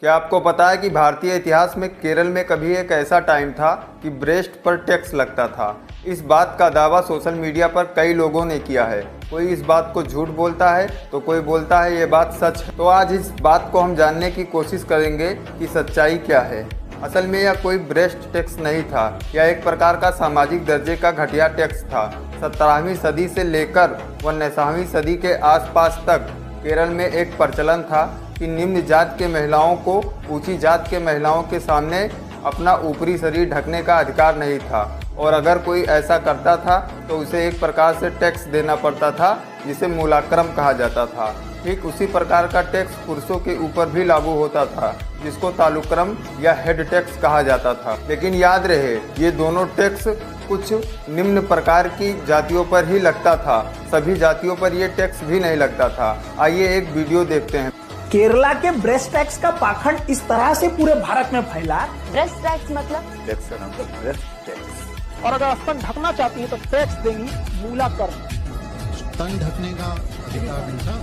क्या आपको पता है कि भारतीय इतिहास में केरल में कभी एक ऐसा टाइम था कि ब्रेस्ट पर टैक्स लगता था। इस बात का दावा सोशल मीडिया पर कई लोगों ने किया है। कोई इस बात को झूठ बोलता है तो कोई बोलता है ये बात सच है। तो आज इस बात को हम जानने की कोशिश करेंगे कि सच्चाई क्या है। असल में यह कोई ब्रेस्ट टैक्स नहीं था, यह एक प्रकार का सामाजिक दर्जे का घटिया टैक्स था। 17वीं सदी से लेकर 19वीं सदी के आसपास तक केरल में एक प्रचलन था कि निम्न जात के महिलाओं को ऊंची जात के महिलाओं के सामने अपना ऊपरी शरीर ढकने का अधिकार नहीं था, और अगर कोई ऐसा करता था तो उसे एक प्रकार से टैक्स देना पड़ता था जिसे मूलाक्रम कहा जाता था। ठीक उसी प्रकार का टैक्स पुरुषों के ऊपर भी लागू होता था जिसको तालुक्रम या हेड टैक्स कहा जाता था। लेकिन याद रहे, ये दोनों टैक्स कुछ निम्न प्रकार की जातियों पर ही लगता था, सभी जातियों पर ये टैक्स भी नहीं लगता था। आइए एक वीडियो देखते हैं। केरला के ब्रेस्ट टैक्स का पाखंड इस तरह से पूरे भारत में फैला। ब्रेस्ट टैक्स मतलब ब्रेस्ट टैक्स, और अगर स्तन ढकना चाहती है तो टैक्स देंगी मूलाक्रम। स्तन ढकने का अधिकार नहीं था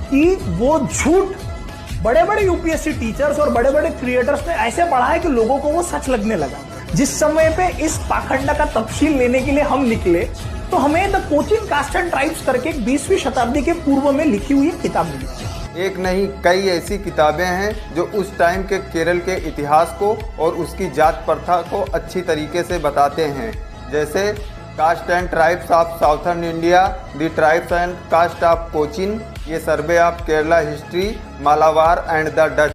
कि वो झूठ बड़े बड़े यूपीएससी टीचर्स और बड़े बड़े क्रिएटर्स ने ऐसे पढ़ा है कि लोगों को वो सच लगने लगा। जिस समय पे इस पाखंड का तफसील लेने के लिए हम निकले तो हमें the Cochin caste and tribes करके 20वीं शताब्दी के पूर्व में लिखी हुई किताब मिली। एक नहीं कई ऐसी किताबें हैं जो उस टाइम के केरल के इतिहास को और उसकी जात प्रथा को अच्छी तरीके से बताते हैं, जैसे caste and tribes of southern India, the tribes and caste of Cochin, ये survey of Kerala history, Malabar and the Dutch.